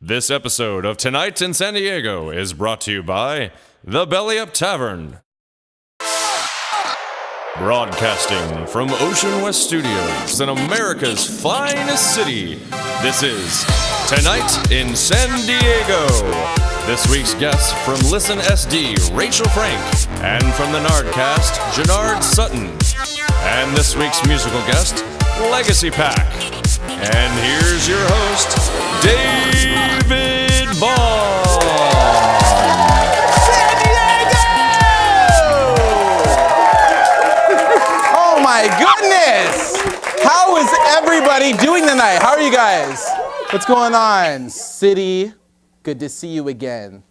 This episode of Tonight in San Diego is brought to you by The Belly Up Tavern. Broadcasting from Ocean West Studios in America's finest city, this is Tonight in San Diego. This week's guests from Listen SD, Rachel Frank, and from the Nardcast, Jarnard Sutton. And this week's musical guest, Legacy Pack. And here's your host, David Bond. San Diego! Oh my goodness! How is everybody doing tonight? How are you guys? What's going on? City, good to see you again.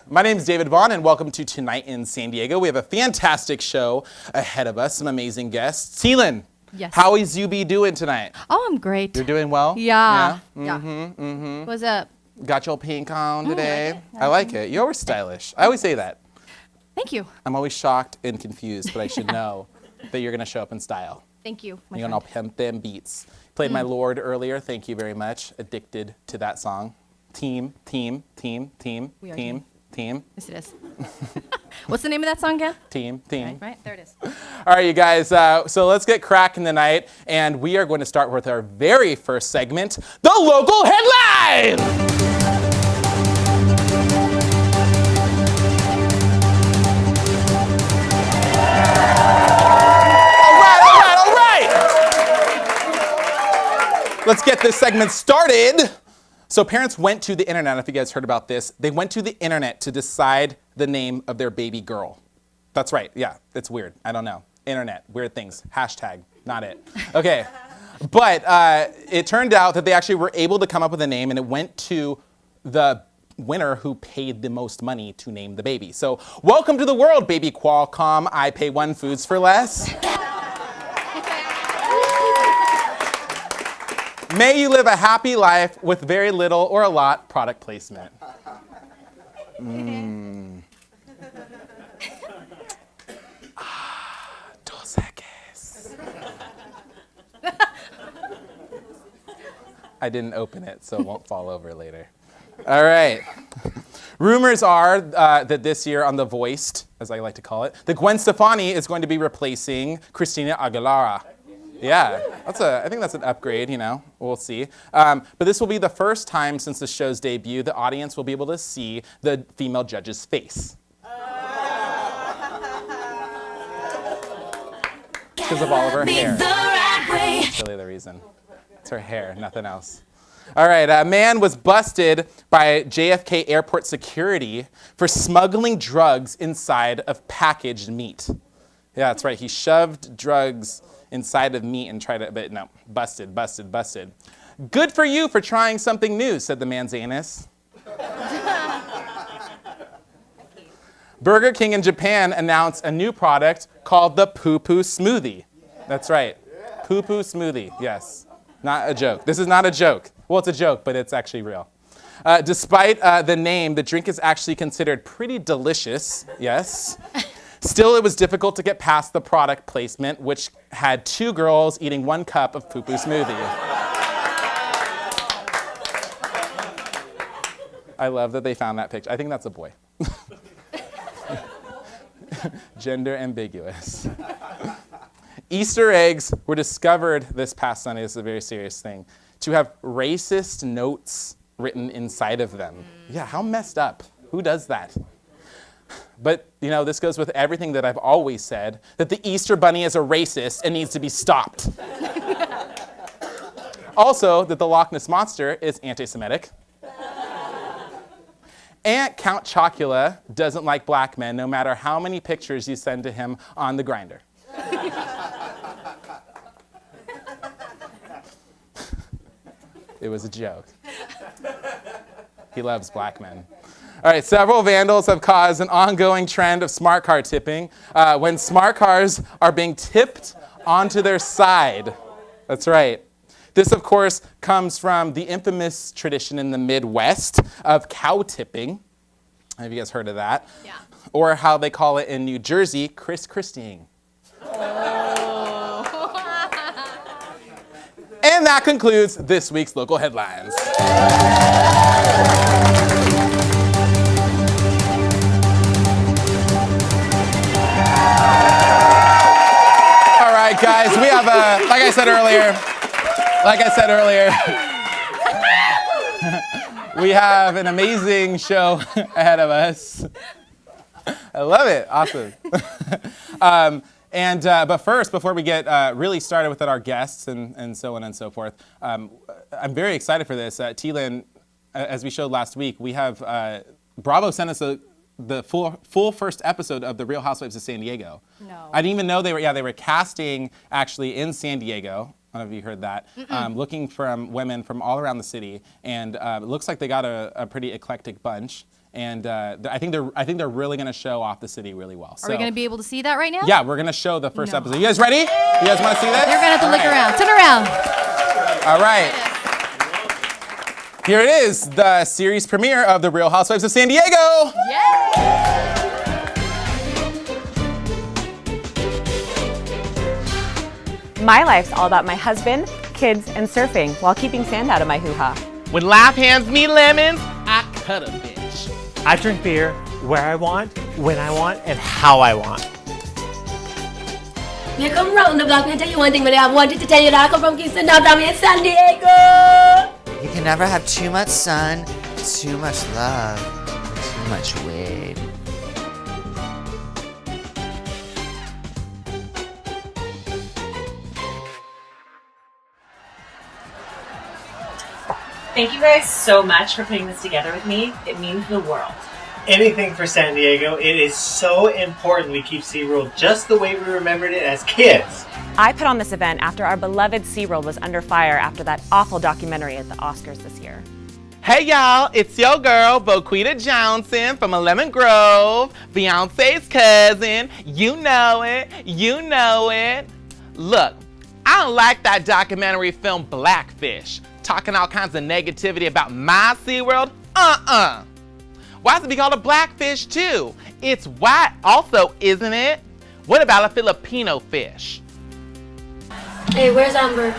My name is David Vaughn, and welcome to Tonight in San Diego. We have a fantastic show ahead of us, some amazing guests. Teelan, yes. How is you be doing tonight? Oh, I'm great. You're doing well? Yeah. Mm-hmm. What's up? Got your pink on today? I like it. You're always stylish. I always say that. Thank you. I'm always shocked and confused, but I should know that you're going to show up in style. Thank you, my You're friend. going to pimp them beats. Played My Lord earlier. Thank you very much. Addicted to that song. Team. We are Team. Yes, it is. What's the name of that song again? Team. Right, there it is. All right, you guys, so let's get cracking tonight, and we are going to start with our very first segment, the local headline! All right! Let's get this segment started. So parents went to the internet, if you guys heard about this, they went to the internet to decide the name of their baby girl. That's right, yeah, it's weird, I don't know. Internet, weird things, hashtag, not it. Okay, but it turned out that they actually were able to come up with a name, and it went to the winner who paid the most money to name the baby. So welcome to the world, baby Qualcomm, I pay one foods for less. May you live a happy life with very little or a lot product placement. Dos Equis. I didn't open it, so it won't fall over later. All right. Rumors are that this year on The Voiced, as I like to call it, that Gwen Stefani is going to be replacing Christina Aguilera. Yeah, I think that's an upgrade, you know, we'll see. But this will be the first time since the show's debut the audience will be able to see the female judge's face. Because of all of her hair. That's really the reason. It's her hair, nothing else. All right, a man was busted by JFK airport security for smuggling drugs inside of packaged meat. Yeah, that's right, he shoved drugs inside of meat and tried to, but no, busted. Good for you for trying something new, said the man's anus. Burger King in Japan announced a new product called the poo-poo smoothie. That's right, poo-poo smoothie, yes. Not a joke. This is not a joke. Well, it's a joke, but it's actually real. Despite the name, the drink is actually considered pretty delicious, yes. Still, it was difficult to get past the product placement, which had two girls eating 1 cup of poo-poo smoothie. I love that they found that picture. I think that's a boy. Gender ambiguous. Easter eggs were discovered this past Sunday, this is a very serious thing, to have racist notes written inside of them. Yeah, how messed up? Who does that? But, you know, this goes with everything that I've always said, that the Easter Bunny is a racist and needs to be stopped. Also, that the Loch Ness Monster is anti-Semitic. And Count Chocula doesn't like black men, no matter how many pictures you send to him on the Grindr. It was a joke. He loves black men. All right, several vandals have caused an ongoing trend of smart car tipping when smart cars are being tipped onto their side. That's right. This, of course, comes from the infamous tradition in the Midwest of cow tipping. Have you guys heard of that? Yeah. Or how they call it in New Jersey, Chris Christieing. And that concludes this week's local headlines. I said earlier, we have an amazing show ahead of us. I love it. Awesome. But first, before we get really started with our guests and so on and so forth, I'm very excited for this. T-Lin, as we showed last week, we have Bravo sent us the full first episode of The Real Housewives of San Diego. No. I didn't even know they were casting actually in San Diego. I don't know if you heard that. Looking from women from all around the city, and it looks like they got a pretty eclectic bunch. And I think they're really going to show off the city really well. Are we going to be able to see that right now? Yeah, we're going to show the first episode. You guys ready? You guys want to see this? You're going to have to look around. Turn around. All right. Here it is, the series premiere of The Real Housewives of San Diego. Yay! My life's all about my husband, kids, and surfing while keeping sand out of my hoo-ha. When life hands me lemons, I cut a bitch. I drink beer where I want, when I want, and how I want. You come round the block and tell you one thing, but I wanted to tell you that I come from Kingston downtown in San Diego. You can never have too much sun, too much love, too much weed. Thank you guys so much for putting this together with me. It means the world. Anything for San Diego. It is so important we keep SeaWorld just the way we remembered it as kids. I put on this event after our beloved SeaWorld was under fire after that awful documentary at the Oscars this year. Hey y'all, it's your girl, Boquita Johnson from Lemon Grove, Beyonce's cousin. You know it, you know it. Look, I don't like that documentary film Blackfish, talking all kinds of negativity about my SeaWorld. Why does it be called a blackfish too? It's white also, isn't it? What about a Filipino fish? Hey, where's Amber?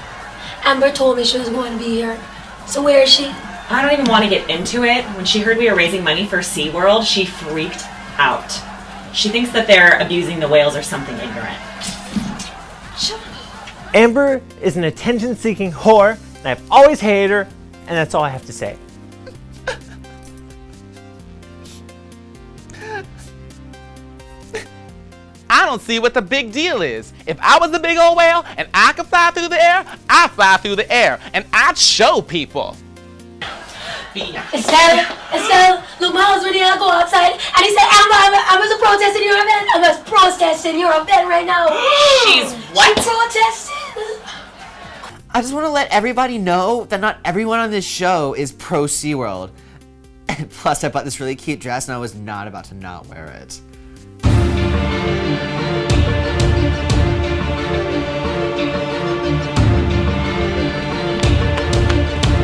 Amber told me she was going to be here. So where is she? I don't even want to get into it. When she heard we were raising money for SeaWorld, she freaked out. She thinks that they're abusing the whales or something ignorant. Amber is an attention-seeking whore, and I've always hated her, and that's all I have to say. I don't see what the big deal is. If I was a big old whale and I could fly through the air, I'd fly through the air and I'd show people. Estelle, look, my husband here, I go outside, and he said, Amber, I was protesting your event. I was protesting your event right now. She's what? She protesting. I just want to let everybody know that not everyone on this show is pro SeaWorld. And plus, I bought this really cute dress, and I was not about to not wear it.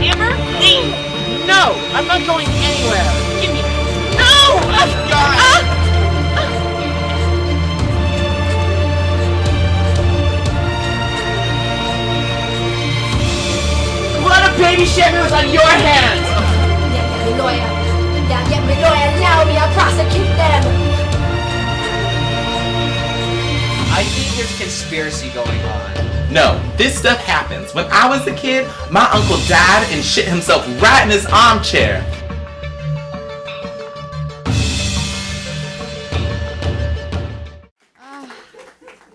Amber? No! I'm not going anywhere! Give me that! No! What a baby shower was on your hands! Yeah, get me lawyer. Yeah, get me lawyer now. We are prosecute them. I think there's a conspiracy going on. No, this stuff happens. When I was a kid, my uncle died and shit himself right in his armchair.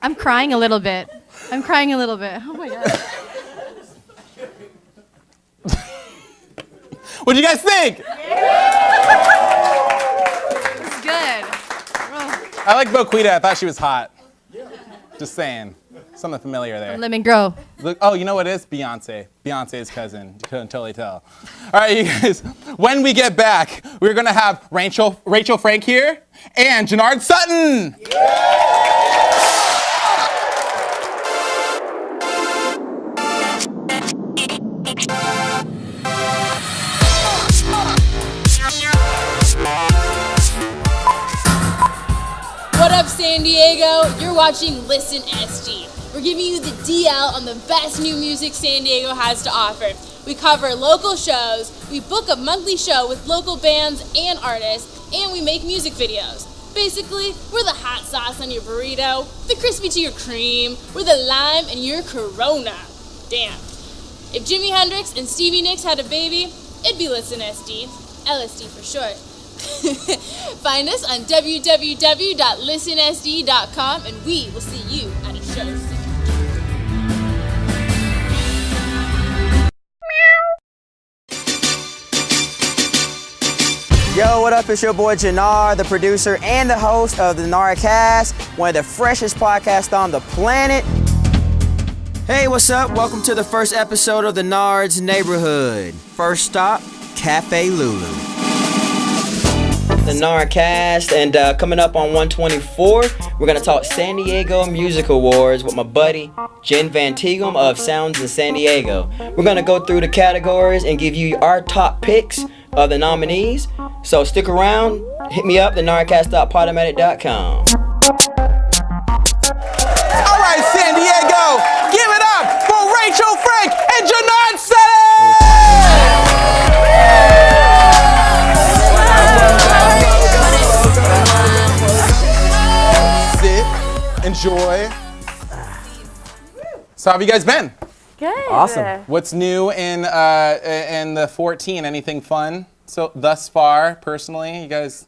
I'm crying a little bit. I'm crying a little bit. Oh my God. What do you guys think? It's good. I like Boquita. I thought she was hot. Just saying. Something familiar there. Lemon Grove. Look, oh, you know what it is? Beyonce. Beyonce's cousin. You couldn't totally tell. All right, you guys. When we get back, we're going to have Rachel Frank here and Jarnard Sutton. What up, San Diego? You're watching Listen SG. We're giving you the DL on the best new music San Diego has to offer. We cover local shows, we book a monthly show with local bands and artists, and we make music videos. Basically, we're the hot sauce on your burrito, the crispy to your cream, we're the lime in your Corona. Damn. If Jimi Hendrix and Stevie Nicks had a baby, it'd be Listen SD. LSD for short. Find us on www.listensd.com and we will see you at a show soon. Yo, what up? It's your boy Jarnard, the producer and the host of the Jarnard Cast, one of the freshest podcasts on the planet. Hey, what's up? Welcome to the first episode of the Nard's Neighborhood. First stop, Cafe Lulu. The Jarnard Cast, and coming up on 124, we're going to talk San Diego Music Awards with my buddy, Jen Van Tigum of Sounds in San Diego. We're going to go through the categories and give you our top picks of the nominees. So stick around, hit me up, thenardcast.podomatic.com. All right, San Diego, give it up for Rachel Frank and Jarnard Sutton! Sit, enjoy. So how have you guys been? Good. Awesome. What's new in the 14? Anything fun? So thus far, personally, you guys,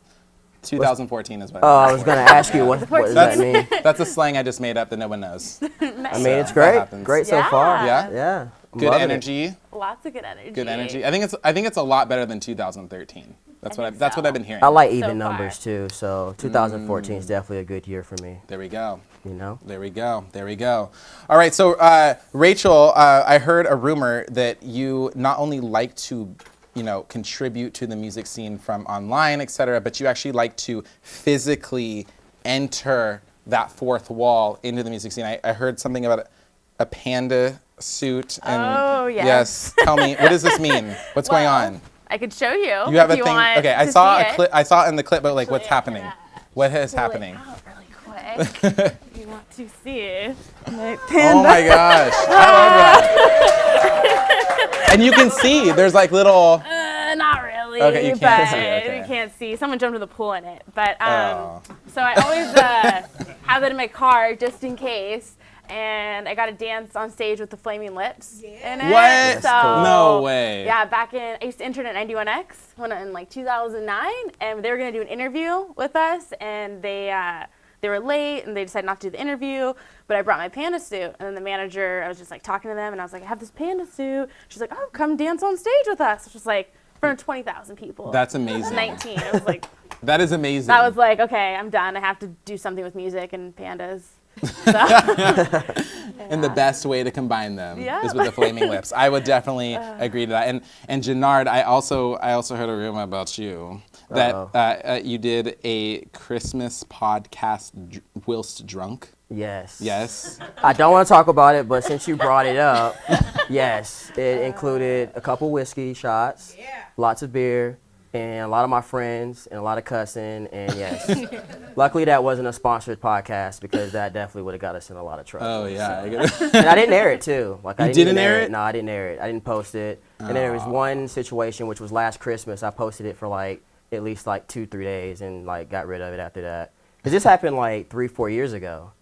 2014 is what. Oh, I was going to ask you, what does that mean? That's a slang I just made up that no one knows. I mean, it's great. Great so far. Yeah? Yeah. I'm Good loving energy. it. Lots of good energy. Good energy. I think it's a lot better than 2013. That's what I've been hearing. I like even numbers too, so 2014 is definitely a good year for me. There we go. You know? There we go. There we go. All right. So Rachel, I heard a rumor that you not only like to, contribute to the music scene from online, etc., but you actually like to physically enter that fourth wall into the music scene. I heard something about a panda suit. And Oh, yes. Yes. Tell me, what does this mean? What's going on? I could show you. You have if a thing. Want Okay, I to saw see a it. clip. I saw it in the clip, but like, what's happening? What is Pull happening? It out really quick. You want to see my Oh panda? my gosh! I love that. And you can see there's like little. Not really. Okay, you can't but see, okay. You can't see. Someone jumped in the pool in it. But Oh. so I always have it in my car just in case. And I got to dance on stage with the Flaming Lips in it. What? So, Cool. No way. Yeah, I used to intern at 91X in like 2009, and they were gonna do an interview with us, and they were late, and they decided not to do the interview. But I brought my panda suit, and then the manager, I was just like talking to them, and I was like, I have this panda suit. She's like, oh, come dance on stage with us. Which was like in front of 20,000 people. That's amazing. 19. I was like, that is amazing. I was like, okay, I'm done. I have to do something with music and pandas. And the best way to combine them Yeah. is with the Flaming Lips. I would definitely agree to that. And Jarnard, I also heard a rumor about you that you did a Christmas podcast whilst drunk. Yes. Yes. I don't want to talk about it, but since you brought it up, yes, it included a couple whiskey shots, lots of beer, and a lot of my friends, and a lot of cussing, and yes. Luckily, that wasn't a sponsored podcast because that definitely would have got us in a lot of trouble. Oh, yeah. So. And I didn't air it, too. Like, You didn't air it? No, I didn't air it. I didn't post it. And then there was one situation, which was last Christmas. I posted it for, at least, 2-3 days and, got rid of it after that. Because this happened, 3-4 years ago.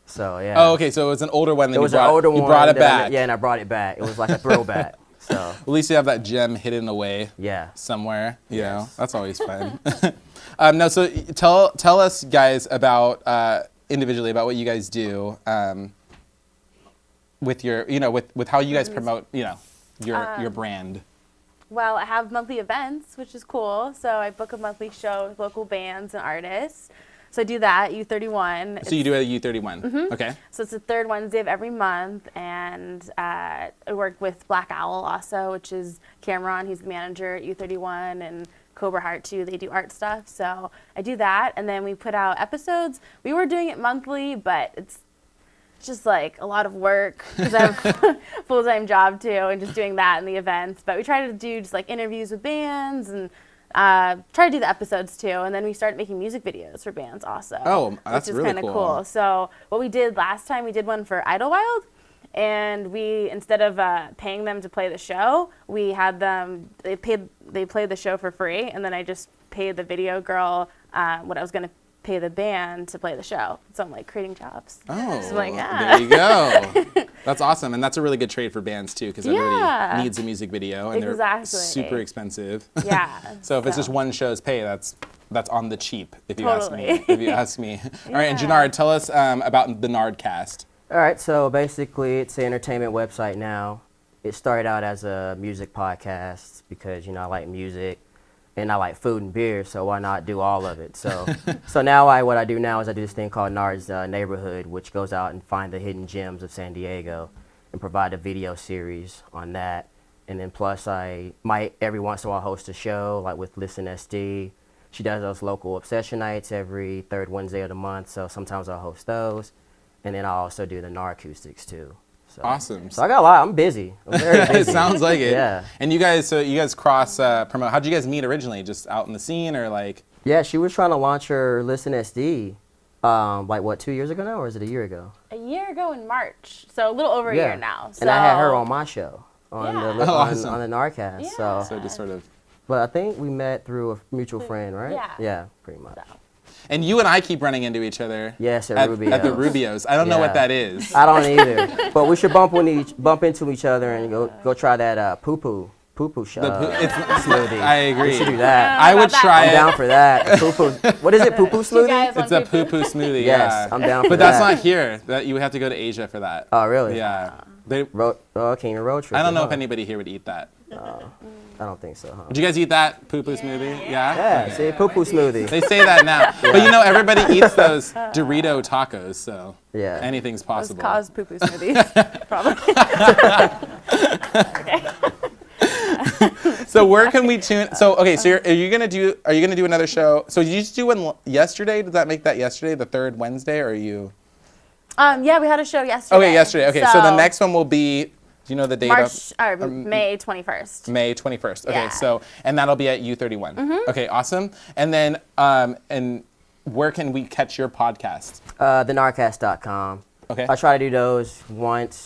So, yeah. Oh, okay. So it was an older one. It was an older one. You brought it back. And I brought it back. It was like a throwback. So at least you have that gem hidden away. Yeah. Somewhere. You know, that's always fun. No, so tell us guys about individually about what you guys do with your with how you guys promote your brand. Well, I have monthly events, which is cool. So I book a monthly show with local bands and artists. So I do that, U31. So you do it at U31? Mm-hmm. Okay. So it's the third Wednesday of every month, and I work with Black Owl also, which is Cameron. He's the manager at U31, and Cobra Heart too. They do art stuff. So I do that, and then we put out episodes. We were doing it monthly, but it's just a lot of work because I have a full-time job too, and just doing that and the events. But we try to do just interviews with bands and try to do the episodes too, and then we started making music videos for bands also. Oh, that's which is really kind of cool. So what we did last time, we did one for Idlewild, and we, instead of paying them to play the show, we had them, they played the show for free, and then I just paid the video girl what I was going to pay the band to play the show. So I'm like creating jobs. Oh, so I'm like, there you go. That's awesome. And that's a really good trade for bands too, because everybody Yeah. needs a music video and they're Exactly. super expensive. Yeah. So if it's just one show's pay, that's on the cheap, if you Totally. ask me. If you ask me. All right, and Jarnard, tell us about the Nardcast. All right, so basically it's an entertainment website now. It started out as a music podcast because, you know, I like music and I like food and beer, so why not do all of it? So so now what I do now is I do this thing called Nard's Neighborhood, which goes out and find the hidden gems of San Diego and provide a video series on that. And then plus I might every once in a while host a show, like with Listen SD. She does those local obsession nights every third Wednesday of the month, so sometimes I'll host those. And then I'll also do the Naracoustics too. So, Awesome. So I got a lot. I'm busy. I'm very busy. It sounds like it. Yeah. And you guys cross promote. How'd you guys meet originally? Just out in the scene or like? Yeah, she was trying to launch her Listen SD, like what, 2 years ago now, or is it a year ago? A year ago in March, so a little over a year now. So. And I had her on my show on Yeah. the awesome. on the Narcast. Yeah. So just sort of. But I think we met through a mutual friend, right? Yeah. Yeah, pretty much. And you and I keep running into each other. Yes, at Rubio's. At the Rubio's. I don't know what that is. I don't either. But we should bump into each other and go try that poo poo show. Smoothie. I agree. We should do that. I would try I'm it. down for that. Poo-poo. What is it? Poo poo smoothie? It's a poo poo smoothie. Yes, yeah. I'm down for But that. that's not here. That you would have to go to Asia for that. Oh, really? Yeah. King of road trip. I don't know if anybody here would eat that. I don't think so, huh? Would you guys eat that poo poo smoothie? Yeah. Yeah, see, poo poo smoothie. They say that now, but you know everybody eats those Dorito tacos, so yeah, anything's possible. Those cause poo poo smoothies, probably. So where can we tune? So okay, so are you gonna do another show? So did you just do one yesterday? Did that make that yesterday, the third Wednesday, or are you? Yeah, we had a show yesterday. Okay, yesterday. Okay, so the next one will be. Do you know the date? May 21st. May 21st. Okay, Yeah. so and that'll be at U31. Mhm. Okay, awesome. And then and where can we catch your podcast? thenarcast.com. Okay. I try to do those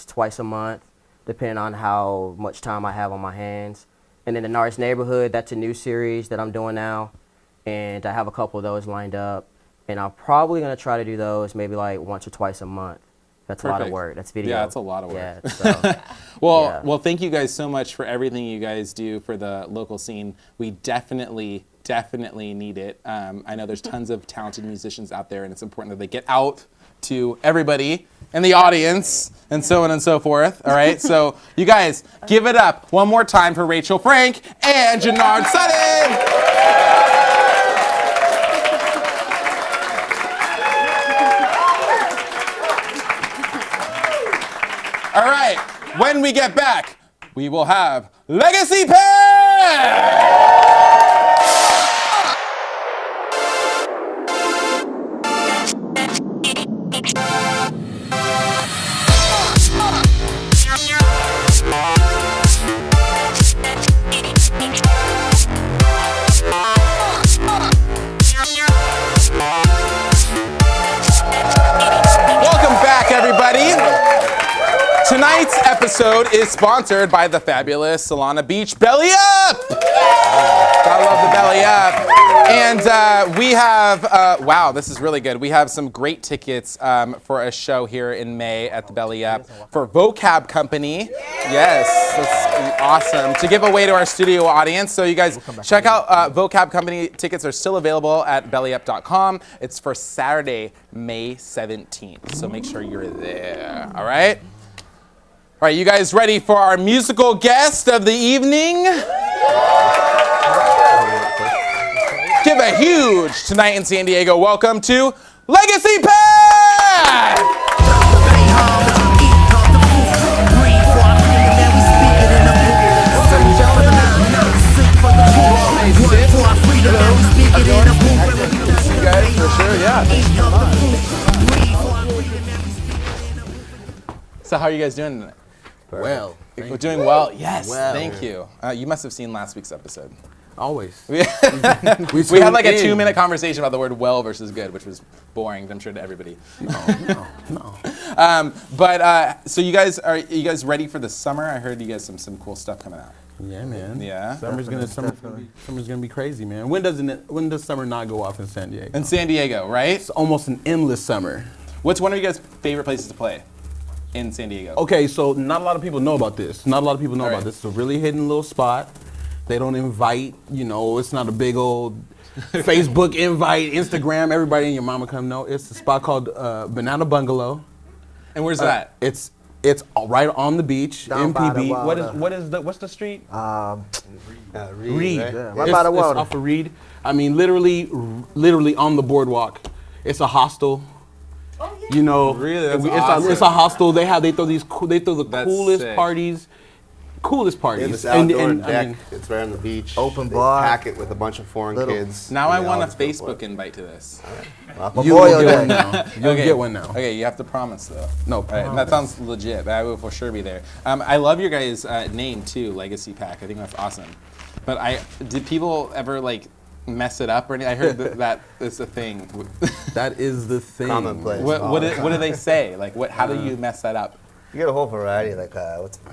twice a month, depending on how much time I have on my hands. And then the Nard's Neighborhood, that's a new series that I'm doing now, and I have a couple of those lined up. And I'm probably gonna try to do those maybe like once or twice a month. That's a lot of Perfect. work. That's video. Yeah, that's a lot of work. Yeah, so, well, thank you guys so much for everything you guys do for the local scene. We definitely need it. I know there's tons of talented musicians out there, and it's important that they get out to everybody in the audience and so on and so forth. All right, so you guys give it up one more time for Rachel Frank and Jarnard Sutton. All right, when we get back, we will have Legacy Pair! Welcome back, everybody. Tonight's episode is sponsored by the fabulous Solana Beach Belly Up! Gotta love the Belly Up. And we have, wow, this is really good. We have some great tickets for a show here in May at the Belly Up for Vocab Company. Yes, that's awesome. To give away to our studio audience. So you guys check out Vocab Company. Tickets are still available at bellyup.com. It's for Saturday, May 17th. So make sure you're there, all right? All right, you guys ready for our musical guest of the evening? Give a huge Tonight in San Diego welcome to Legacy Pair! You guys, for sure, yeah. So how are you guys doing tonight? Well. We're doing well. Yes, Well. thank you. You must have seen last week's episode. Always. We had like a 2-minute conversation about the word well versus good, which was boring, I'm sure, to everybody. No. But so are you guys ready for the summer? I heard you guys some cool stuff coming out. Yeah, man. Yeah. Summer's gonna be crazy, man. When does summer not go off in San Diego? In San Diego, right? It's almost an endless summer. What's one of you guys' favorite places to play in San Diego? Okay, so not a lot of people know about this. Not a lot of people know All about right. this. It's a really hidden little spot. They don't invite, it's not a big old Facebook invite, Instagram, everybody and your mama come. No, it's a spot called Banana Bungalow. And where's that? It's right on the beach, Down by the MPB. water. What's the street? Reed. Right? Yeah, right by the It's water. off of Reed. I mean, literally on the boardwalk. It's a hostel. Really? That's awesome. It's a hostel. They throw the That's coolest sick. parties. It's outdoor and, deck. I mean, It's right on the beach. Open They bar. pack it with a bunch of foreign kids. Now I and they want a all just go for Facebook it. invite to this. Well, you will Memorial get one Day. now. You'll Okay. get one now. Okay, you have to promise though. No All right, problem. that sounds legit. I will for sure be there. I love your guys' name too, Legacy Pack. I think that's awesome. But did people ever like mess it up or anything? I heard that is a thing. That is the thing. Commonplace. What do they say? Like how do you mess that up? You get a whole variety. Like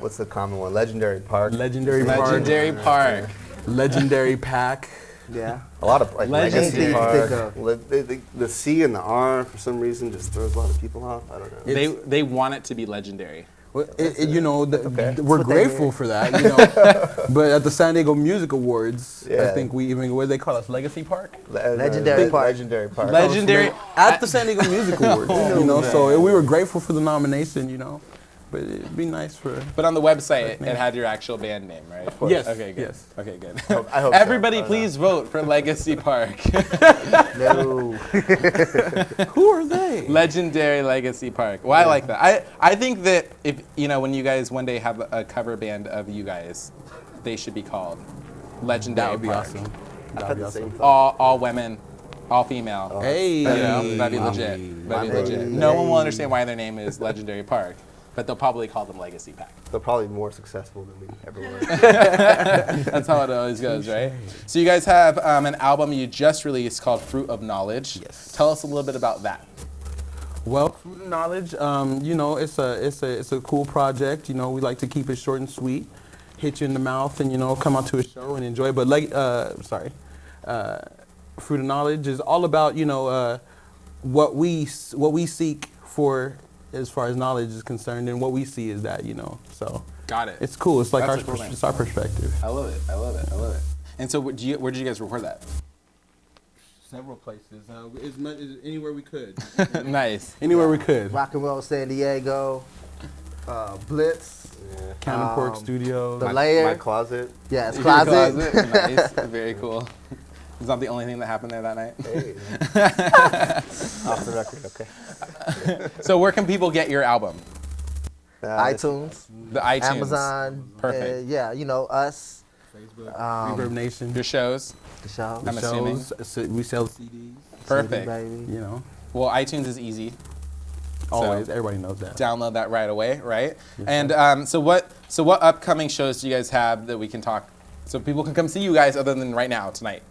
what's the common one? Legendary Park. Legendary Park. Legendary Park. Legendary Pack. Yeah. A lot of like Legacy Anything you think Park. of. The C and the R for some reason just throws a lot of people off. I don't know. They want it to be legendary. Well, we're what they grateful need. for that, But at the San Diego Music Awards, I Yeah. think we even, what do they call us, Legacy Park? Legendary Park. Legendary Park. Legendary. At the San Diego Music Awards, so we were grateful for the nomination, But it'd be nice for. But on the website, it had your actual band name, right? course. Yes. Okay, good. Yes. Okay, good. I hope so. Everybody, please vote for Legacy Park. No. Who are they? Legendary Legacy Park. Well, I like that. I think that if when you guys one day have a cover band of you guys, they should be called Legendary That would be Park. awesome. I've That'd had be the awesome. same thought. All women, all female. Hey. That'd be legit. That'd be legit. No one will understand why their name is Legendary Park, but they'll probably call them Legacy Pack. They're probably more successful than we ever were. That's how it always goes, right? So you guys have an album you just released called Fruit of Knowledge. Yes. Tell us a little bit about that. Well, Fruit of Knowledge, it's a cool project. We like to keep it short and sweet, hit you in the mouth, and come out to a show and enjoy. But Fruit of Knowledge is all about what we seek for as far as knowledge is concerned, and what we see is that so Got it. it's cool. It's like That's a cool name. it's our perspective. I love it. I love it. I love it. And so, where did you guys record that? Several places, anywhere we could. Nice. Anywhere we could. Rock and Roll San Diego. Blitz. Cannon Pork Studios. The Layer. My closet. Yeah, it's Your closet. Nice. Very cool. It's not the only thing that happened there that night. Hey. Off the record, okay. So where can people get your album? iTunes. The iTunes. Amazon. Perfect. Us. Facebook. Reverb Nation. Your shows. The show. I'm assuming. We sell CDs. Perfect. Baby. Well, iTunes is easy. Always. So Everybody knows that. download that right away, right? And so what upcoming shows do you guys have that we can talk, so people can come see you guys other than right now tonight?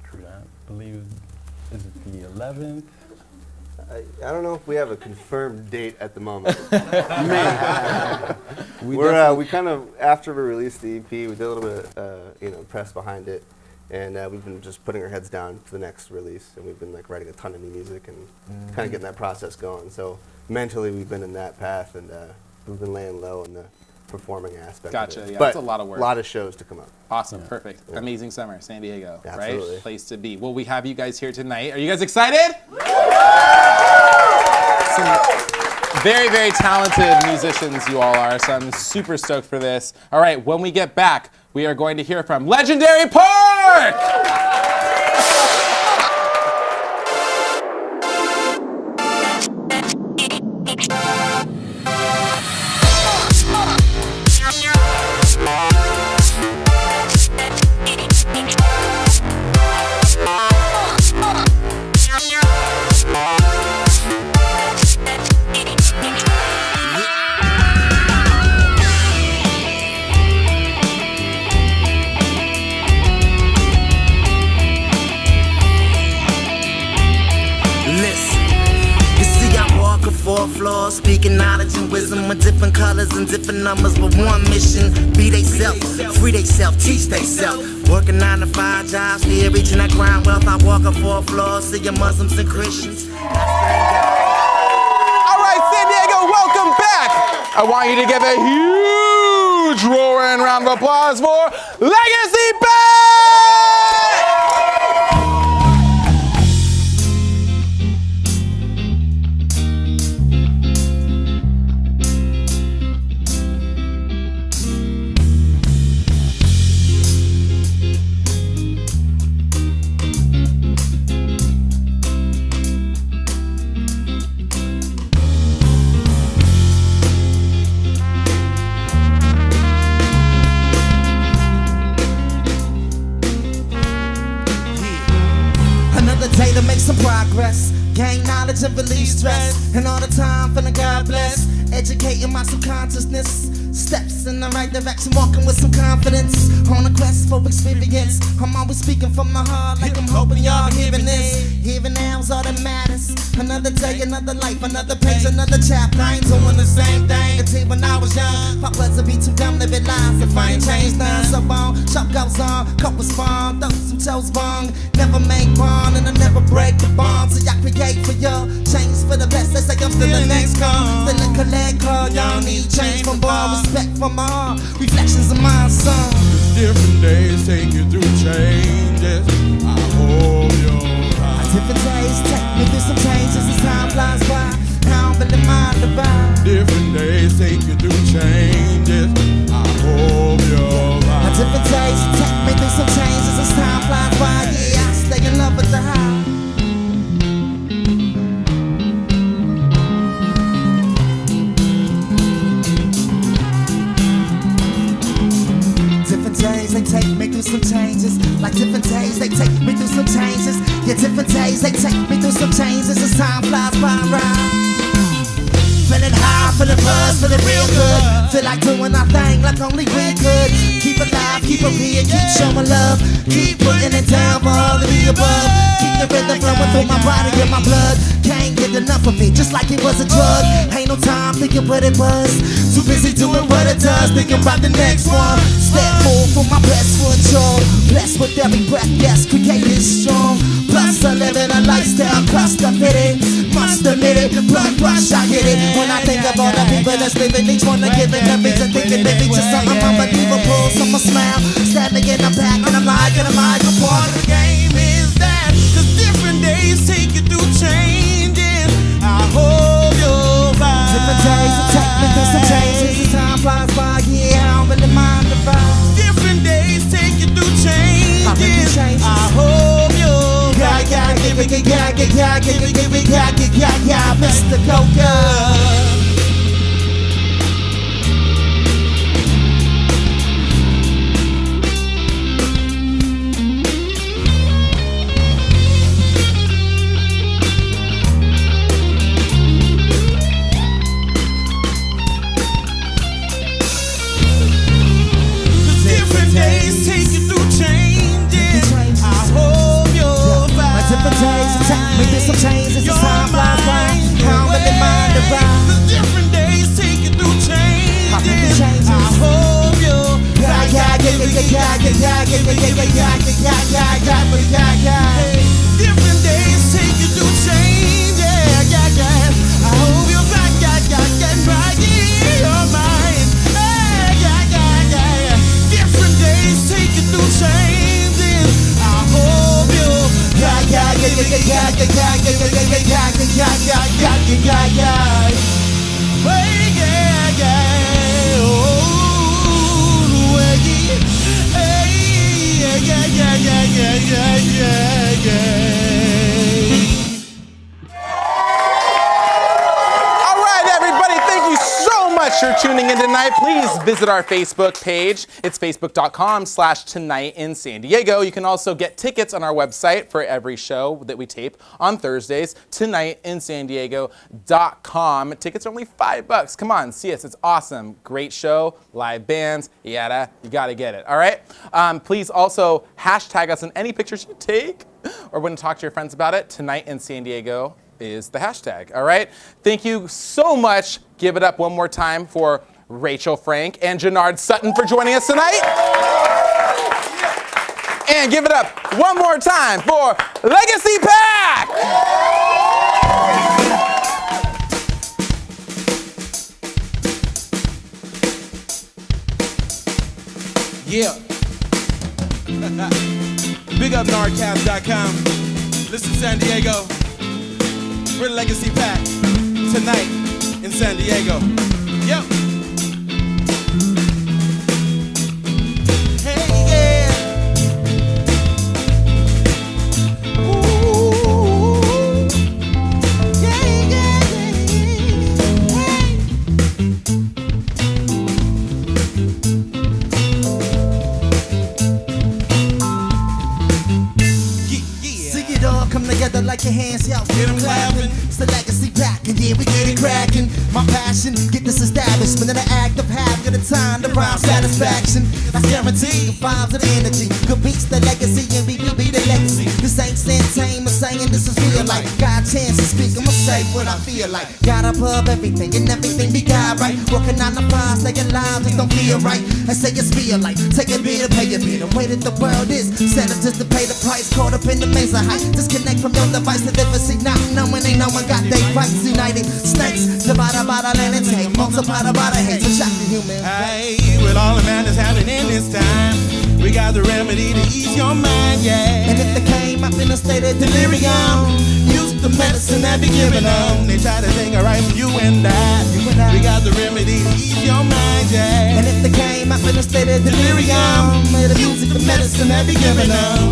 True that. I believe, is it the 11th? I don't know if we have a confirmed date at the moment. We We kind of, after we released the EP, we did a little bit press behind it, and we've been just putting our heads down for the next release, and we've been like writing a ton of new music and kind of getting that process going. So mentally, we've been in that path, and we've been laying low in the performing aspect. Gotcha. Of it. Yeah, But that's a lot of work. A lot of shows to come up. Awesome. Perfect. Amazing summer, San Diego, Absolutely. right? Place to be. Well, we have you guys here tonight. Are you guys excited? Some very, very talented musicians you all are, so I'm super stoked for this. All right, when we get back, we are going to hear from Legendary Park! applause. Speaking knowledge and wisdom with different colors and different numbers, but one mission: be they self, free they self, teach they self. Working 9 to 5 jobs, still reaching that ground wealth. I walk up 4 floors, seeing Muslims and Christians. All right, San Diego, welcome back. I want you to give a huge roaring round of applause for Legacy Band! Day to make some progress, gain knowledge and relieve stress, and all the time feeling God bless, educating my subconsciousness, steps in the right direction, walking with some confidence, on a quest for experience. I'm always speaking from the heart, like I'm hoping y'all hearing this. Hearing now's all that matters. Another day, another life, another page, another chapter. I ain't doing the same thing until when I was young. Thought was to be too dumb to be lies if I ain't changed none. So on, shop goes on, cup was spawned, throw some toes bong. Never make bond and I never break the bond. So y'all create for y'all, change for the best. They say I'm still the next call, still a collect call. Y'all need change from bar, respect from my heart, reflections of my song. Different days take you through changes. I hope you're right. Different days take me through some changes as time flies by. I don't really mind the vibe. Different days take you through changes. I hope you're right. Different days take me through some changes as time flies by. Yeah, I stay in love with the high. Days they take me through some changes. Like different days they take me through some changes. Yeah, different days they take me through some changes as time flies by right. Feeling high, feeling buzz, feeling real good. Feel like doing our thing like only we could. Keep it live, keep it real, keep showing love. Keep putting it down for all of the above. Keep the rhythm flowing through my body and my blood. Can't get enough of it, just like it was a drug. Ain't no time thinking what it was. Too busy doing what it does, thinking about the next one. Step forward for my best foot control. Blessed with every breath, yes, created strong. Plus I live in a lifestyle custom fitted. Must admit it, blood rush, I get it. When I think of all the people that's living, each one to give it a reason, thinking they reach something unbelievable. So I'ma smile, standing in the back, and I'm like, a part of the game is that. Cause different days take you through changes. I hope you're right. Different days will take me through some changes. As time flies by, yeah, I don't really mind the vibe. Different days take you through changes. I hope you're right. Yeah, Mr. Coca. Days take you through changes. I hope you're right. Different days take me through some changes as time flies by. How many mind the ride? Different days take you through changes. I hope you're right. Different days take you through changes. I hope you're right. Right in your mind. Different days take you through changes. I hope you For tuning in tonight, please visit our Facebook page. It's facebook.com/Tonight in San Diego. You can also get tickets on our website for every show that we tape on Thursdays, tonightinsandiego.com. Tickets are only $5. Come on, see us. It's awesome. Great show, live bands, yada. You got to get it, all right? Please also hashtag us in any pictures you take or when to talk to your friends about it, Tonight in San Diego is the hashtag, all right? Thank you so much. Give it up one more time for Rachel Frank and Jarnard Sutton for joining us tonight. And give it up one more time for Legacy Pack! Yeah. Big up Nardcast.com. Listen, San Diego. We're Legacy Pack tonight in San Diego. Yo. Hey, yeah. Ooh. Yeah, yeah, See it all come together like your hands, yo. Get them clapping. It's the Legacy Pack, and yeah, we get it cracking. My passion, get this establishment in the act of having the time to rhyme satisfaction. That's guaranteed. The vibes of the energy could beats the legacy, and we will be the legacy. This ain't entertainment, saying this is real life. Got a chance to speak, I'ma say what I feel like. God above everything, and everything be God right. Working on the 5, staying alive, just don't feel right. I say it's real life. Take a bit to pay a bit. The way that the world is, set up just to pay the price. Caught up in the maze of height. Disconnect from your device to difference. Not knowing, ain't no one got they fights united. Snakes, divided by the land and take. Multiplied by the hate. So shock the human. Hey, with all the madness happening in this time, we got the remedy to ease your mind, yeah. And if they came up in a state of delirium, use the medicine that be giving them. They try to take it right from you and I. We got the remedy to ease your mind, yeah. And if they came up in a state of delirium, the music, the medicine that be giving them.